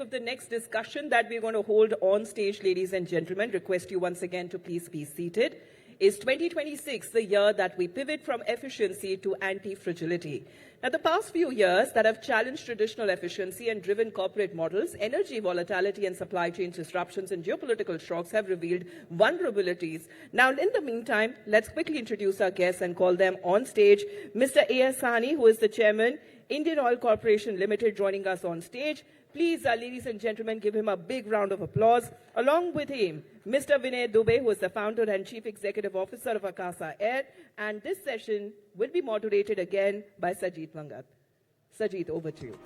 of the next discussion that we're going to hold on stage, ladies and gentlemen, request you once again to please be seated. Is 2026 the year that we pivot from efficiency to anti-fragility? Now, the past few years that have challenged traditional efficiency and driven corporate models, energy volatility and supply chain disruptions and geopolitical shocks have revealed vulnerabilities. Now, in the meantime, let's quickly introduce our guests and call them on stage. Mr. A.S. Sahni, who is the chairman, Indian Oil Corporation Limited, joining us on stage. Please, ladies and gentlemen, give him a big round of applause. Along with him, Mr. Vinay Dubey, who is the founder and chief executive officer of Akasa Air. And this session will be moderated again by Sajid Vangat. Sajid, over to you.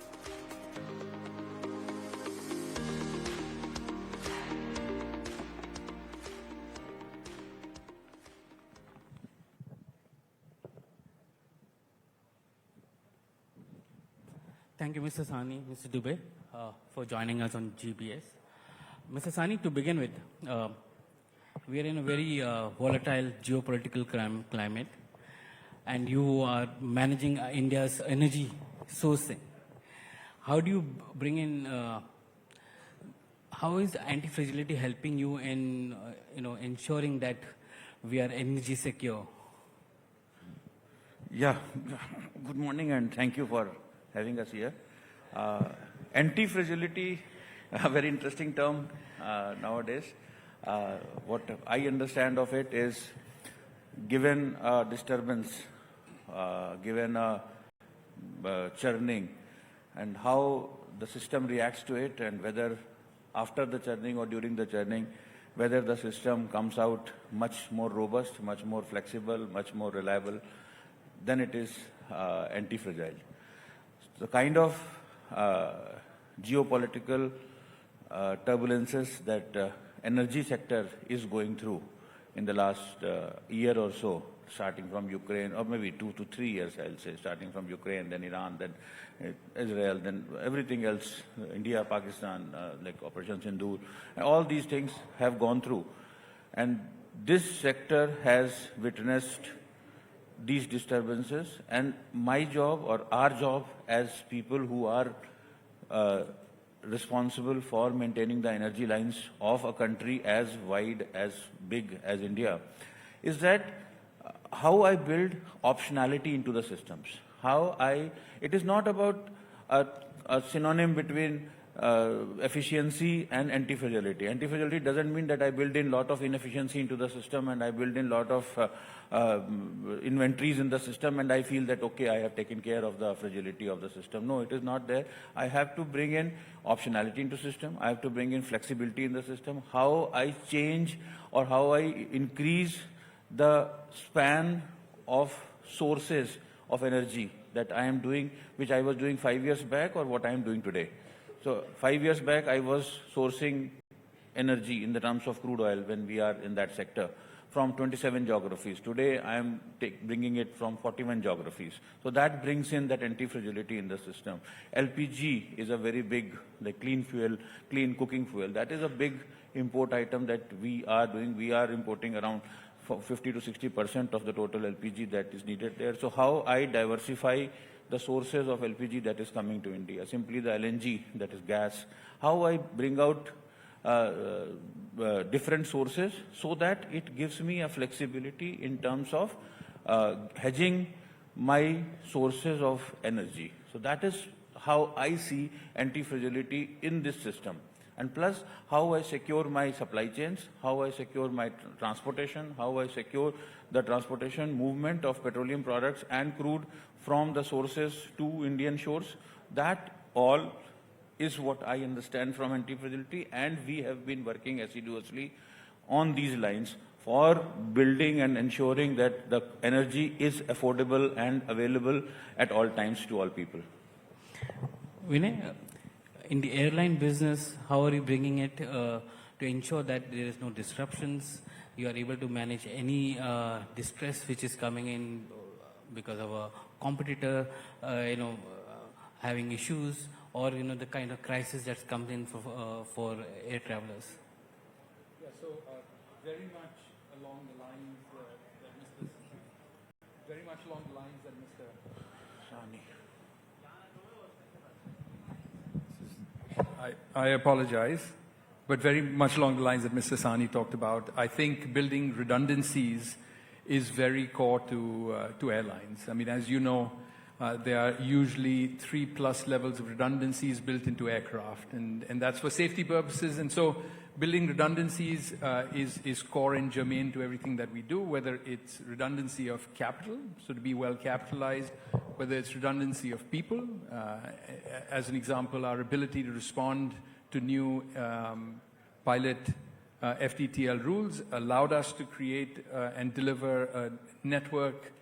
Thank you, Mr. Sahni, Mr. Dubey, for joining us on GBS. Mr. Sahni, to begin with, we are in a very volatile geopolitical climate, and you are managing India's energy sourcing. How do you bring in, how is anti-fragility helping you in, ensuring that we are energy secure? Yeah, good morning and thank you for having us here. Anti-fragility, a very interesting term nowadays. What I understand of it is, given a disturbance, given a churning, and how the system reacts to it, and whether after the churning or during the churning, whether the system comes out much more robust, much more flexible, much more reliable, then it is anti-fragile. The kind of geopolitical turbulences that energy sector is going through in the last year or so, starting from Ukraine, or maybe 2 to 3 years, I'll say, starting from Ukraine, then Iran, then Israel, then everything else, India, Pakistan, like Operation Sindoor, all these things have gone through. And this sector has witnessed these disturbances, and my job or our job as people who are responsible for maintaining the energy lines of a country as wide, as big as India, is that how I build optionality into the systems. It is not about a synonym between efficiency and anti-fragility. Anti-fragility doesn't mean that I build in lot of inefficiency into the system and I build in lot of inventories in the system and I feel that, okay, I have taken care of the fragility of the system. No, it is not there. I have to bring in optionality into system. I have to bring in flexibility in the system. How I change or how I increase the span of sources of energy that I am doing, which I was doing 5 years back, or what I am doing today. So 5 years back, I was sourcing energy in the terms of crude oil when we are in that sector from 27 geographies. Today, I am bringing it from 41 geographies. So that brings in that anti-fragility in the system. LPG is a very big, like clean fuel, clean cooking fuel. That is a big import item that we are doing. We are importing around 50 to 60% of the total LPG that is needed there. So how I diversify the sources of LPG that is coming to India, simply the LNG, that is gas, how I bring out different sources so that it gives me a flexibility in terms of hedging my sources of energy. So that is how I see anti-fragility in this system. And plus, how I secure my supply chains, how I secure my transportation, how I secure the transportation movement of petroleum products and crude from the sources to Indian shores. That all is what I understand from anti-fragility, and we have been working assiduously on these lines for building and ensuring that the energy is affordable and available at all times to all people. Vinay, in the airline business, how are you bringing it to ensure that there is no disruptions? You are able to manage any distress which is coming in because of a competitor, having issues, or the kind of crisis that's come in for air travelers. Yeah, so very much along the lines that Mr. Sahni. I apologize, but very much along the lines that Mr. Sani talked about, I think building redundancies is very core to airlines. I mean, as you know, there are usually 3+ levels of redundancies built into aircraft, and that's for safety purposes. And so building redundancies is core and germane to everything that we do, whether it's redundancy of capital, so to be well capitalized, whether it's redundancy of people. As an example, our ability to respond to new pilot FTTL rules allowed us to create and deliver a network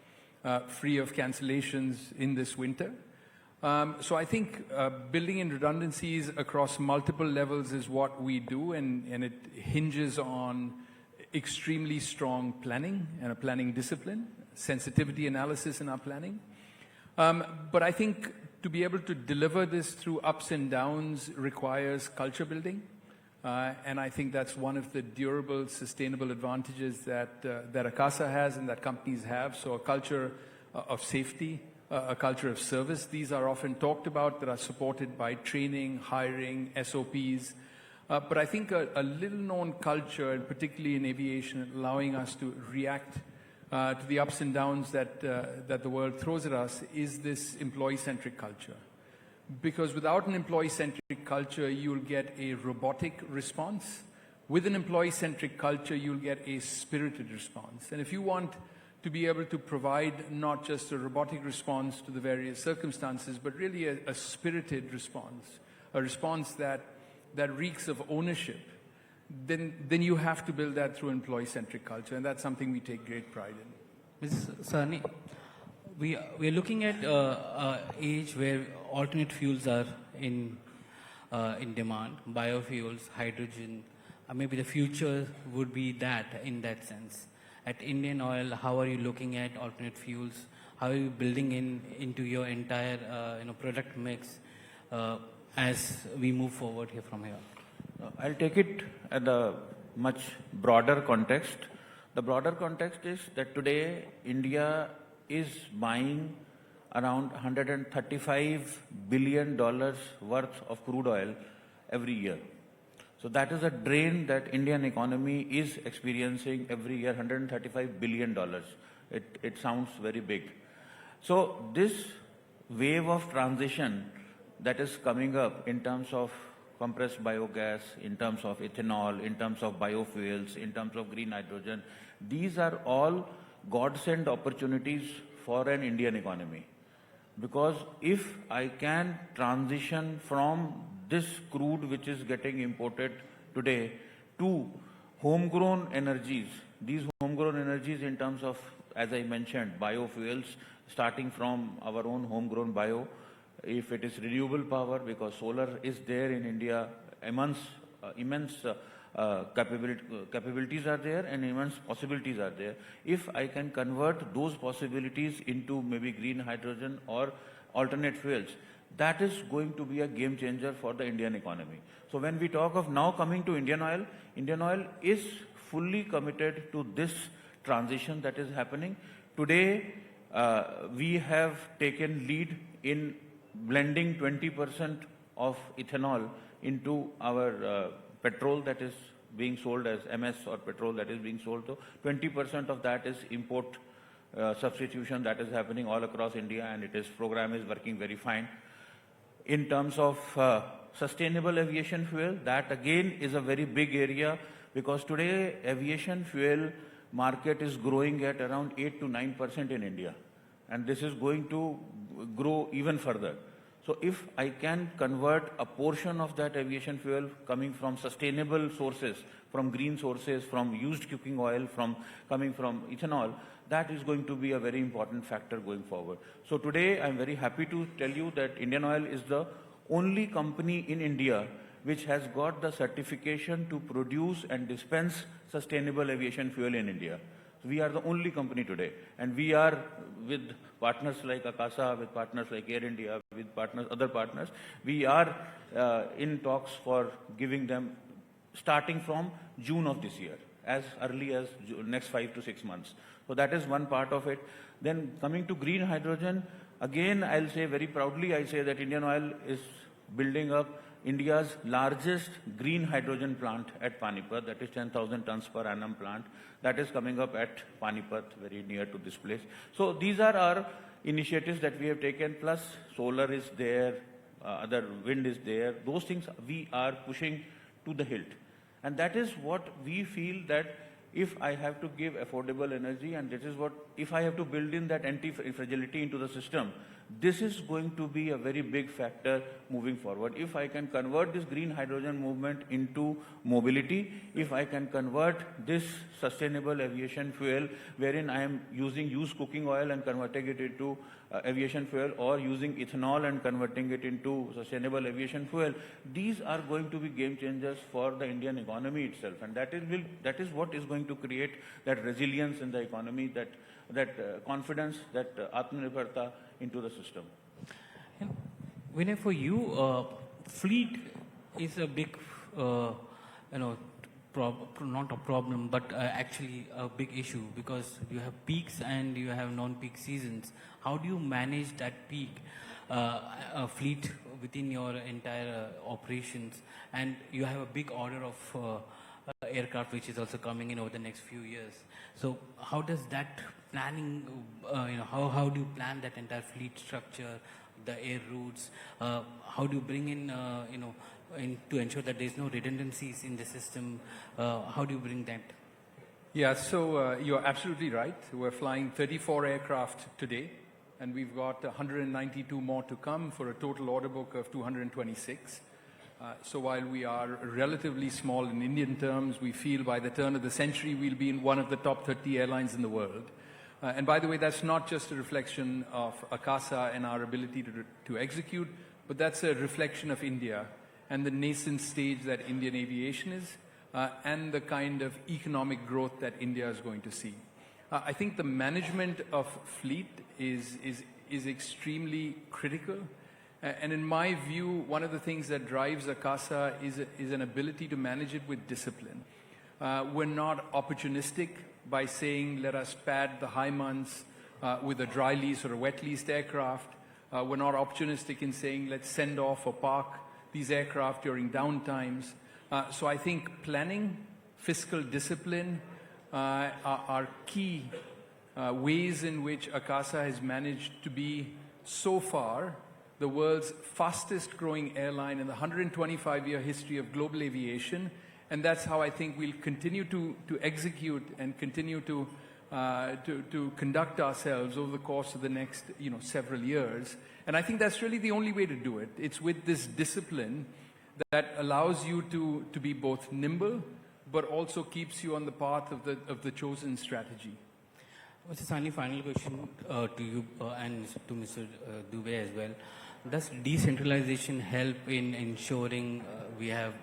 free of cancellations in this winter. So I think building in redundancies across multiple levels is what we do, and it hinges on extremely strong planning and a planning discipline, sensitivity analysis in our planning. But I think to be able to deliver this through ups and downs requires culture building. And I think that's one of the durable, sustainable advantages that Akasa has and that companies have. So a culture of safety, a culture of service. These are often talked about, that are supported by training, hiring, SOPs. But I think a little-known culture, and particularly in aviation, allowing us to react to the ups and downs that the world throws at us, is this employee-centric culture. Because without an employee-centric culture, you'll get a robotic response. With an employee-centric culture, you'll get a spirited response. And if you want to be able to provide not just a robotic response to the various circumstances, but really a spirited response, a response that reeks of ownership, then you have to build that through employee-centric culture, and that's something we take great pride in. Mr. Sani, we are looking at age where alternate fuels are in demand, biofuels, hydrogen. Maybe the future would be that, in that sense. At Indian Oil, how are you looking at alternate fuels? How are you building into your entire product mix as we move forward from here? I'll take it at a much broader context. The broader context is that today India is buying around $135 billion worth of crude oil every year. So that is a drain that Indian economy is experiencing every year, $135 billion. It sounds very big. So this wave of transition that is coming up in terms of compressed biogas, in terms of ethanol, in terms of biofuels, in terms of green hydrogen, these are all godsend opportunities for an Indian economy. Because if I can transition from this crude which is getting imported today to homegrown energies, these homegrown energies in terms of, as I mentioned, biofuels, starting from our own homegrown bio, if it is renewable power, because solar is there in India, immense capabilities are there and immense possibilities are there. If I can convert those possibilities into maybe green hydrogen or alternate fuels, that is going to be a game changer for the Indian economy. So when we talk of now coming to Indian Oil is fully committed to this transition that is happening. Today, we have taken lead in blending 20% of ethanol into our petrol that is being sold as MS or petrol that is being sold. So 20% of that is import substitution that is happening all across India, and program is working very fine. In terms of sustainable aviation fuel, that again is a very big area, because today aviation fuel market is growing at around 8 to 9% in India, and this is going to grow even further. So if I can convert a portion of that aviation fuel coming from sustainable sources, from green sources, from used cooking oil, coming from ethanol, that is going to be a very important factor going forward. So today I'm very happy to tell you that Indian Oil is the only company in India which has got the certification to produce and dispense sustainable aviation fuel in India. We are the only company today, and we are with partners like Akasa, with partners like Air India, with other partners. We are in talks for giving them starting from June of this year, as early as next 5 to 6 months. So that is one part of it. Then coming to green hydrogen, again I'll say very proudly, I say that Indian Oil is building up India's largest green hydrogen plant at Panipat, that is 10,000 tons per annum plant, that is coming up at Panipat, very near to this place. So these are our initiatives that we have taken, plus solar is there, other wind is there. Those things we are pushing to the hilt. And that is what we feel that if I have to give affordable energy, and this is what, if I have to build in that anti-fragility into the system, this is going to be a very big factor moving forward. If I can convert this green hydrogen movement into mobility, if I can convert this sustainable aviation fuel, wherein I am using used cooking oil and converting it into aviation fuel, or using ethanol and converting it into sustainable aviation fuel, these are going to be game changers for the Indian economy itself. And that is what is going to create that resilience in the economy, that confidence, that Atmanirbharta into the system. And Vinay, for you, fleet is a big, not a problem, but actually a big issue, because you have peaks and you have non-peak seasons. How do you manage that peak fleet within your entire operations? And you have a big order of aircraft which is also coming in over the next few years. So how does that planning, how do you plan that entire fleet structure, the air routes? How do you bring in, to ensure that there's no redundancies in the system? How do you bring that? Yeah, so you're absolutely right. We're flying 34 aircraft today, and we've got 192 more to come for a total order book of 226. So while we are relatively small in Indian terms, we feel by the turn of the century we'll be in one of the top 30 airlines in the world. And by the way, that's not just a reflection of Akasa and our ability to execute, but that's a reflection of India and the nascent stage that Indian aviation is, and the kind of economic growth that India is going to see. I think the management of fleet is extremely critical. And in my view, one of the things that drives Akasa is an ability to manage it with discipline. We're not opportunistic by saying, let us pad the high months with a dry lease or a wet leased aircraft. We're not opportunistic in saying, let's send off or park these aircraft during downtimes. So I think planning, fiscal discipline are key ways in which Akasa has managed to be so far the world's fastest growing airline in the 125-year history of global aviation. And that's how I think we'll continue to execute and continue to conduct ourselves over the course of the next several years. And I think that's really the only way to do it. It's with this discipline that allows you to be both nimble, but also keeps you on the path of the chosen strategy. Mr. Sani, final question to you and to Mr. Dubey as well. Does decentralization help in ensuring we have,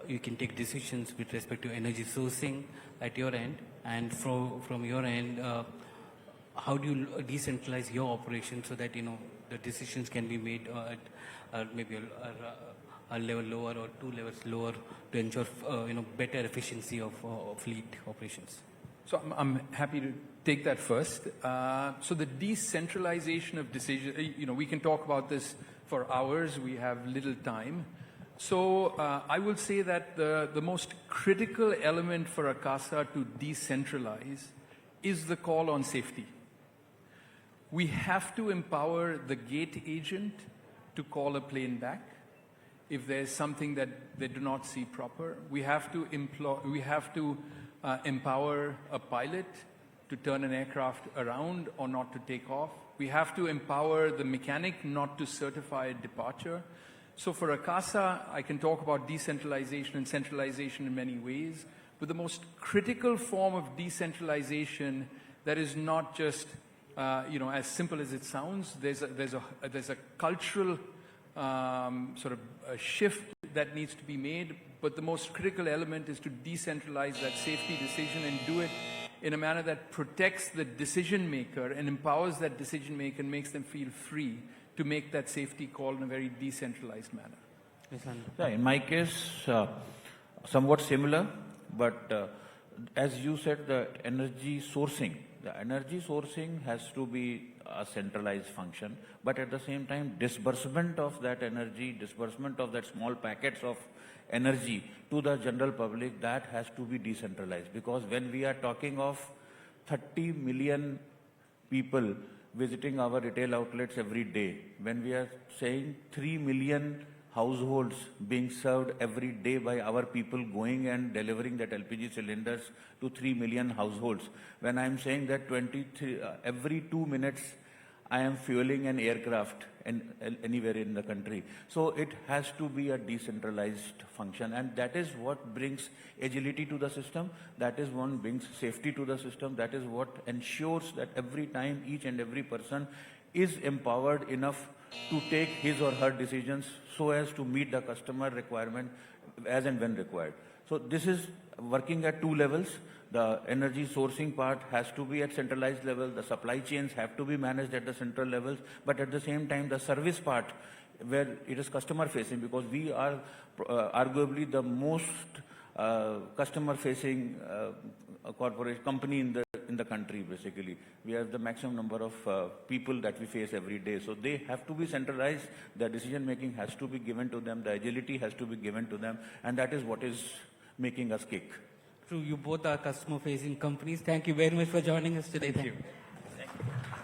you can take decisions with respect to energy sourcing at your end, and from your end, how do you decentralize your operation so that the decisions can be made at maybe a level lower or 2 levels lower to ensure better efficiency of fleet operations? So I'm happy to take that first. So the decentralization of decision, we can talk about this for hours. We have little time. So I will say that the most critical element for Akasa to decentralize is the call on safety. We have to empower the gate agent to call a plane back if there's something that they do not see proper. We have to empower a pilot to turn an aircraft around or not to take off. We have to empower the mechanic not to certify a departure. So for Akasa, I can talk about decentralization and centralization in many ways, but the most critical form of decentralization that is not just as simple as it sounds. There's a cultural sort of a shift that needs to be made, but the most critical element is to decentralize that safety decision and do it in a manner that protects the decision maker and empowers that decision maker and makes them feel free to make that safety call in a very decentralized manner. Yeah, in my case, somewhat similar, but as you said, the energy sourcing, The energy sourcing has to be a centralized function, but at the same time, disbursement of that energy, disbursement of that small packets of energy to the general public, that has to be decentralized. Because when we are talking of 30 million people visiting our retail outlets every day, when we are saying 3 million households being served every day by our people going and delivering that LPG cylinders to 3 million households, when I am saying that every 2 minutes I am fueling an aircraft anywhere in the country. So it has to be a decentralized function, and that is what brings agility to the system, that is what brings safety to the system, that is what ensures that every time each and every person is empowered enough to take his or her decisions so as to meet the customer requirement as and when required. So this is working at two levels. The energy sourcing part has to be at centralized level, the supply chains have to be managed at the central levels, but at the same time the service part where it is customer facing, because we are arguably the most customer facing corporate company in the country. Basically, we have the maximum number of people that we face every day, so they have to be centralized, the decision making has to be given to them, the agility has to be given to them, and that is what is making us kick. True, you both are customer-facing companies. Thank you very much for joining us today. Thank you. Thank you.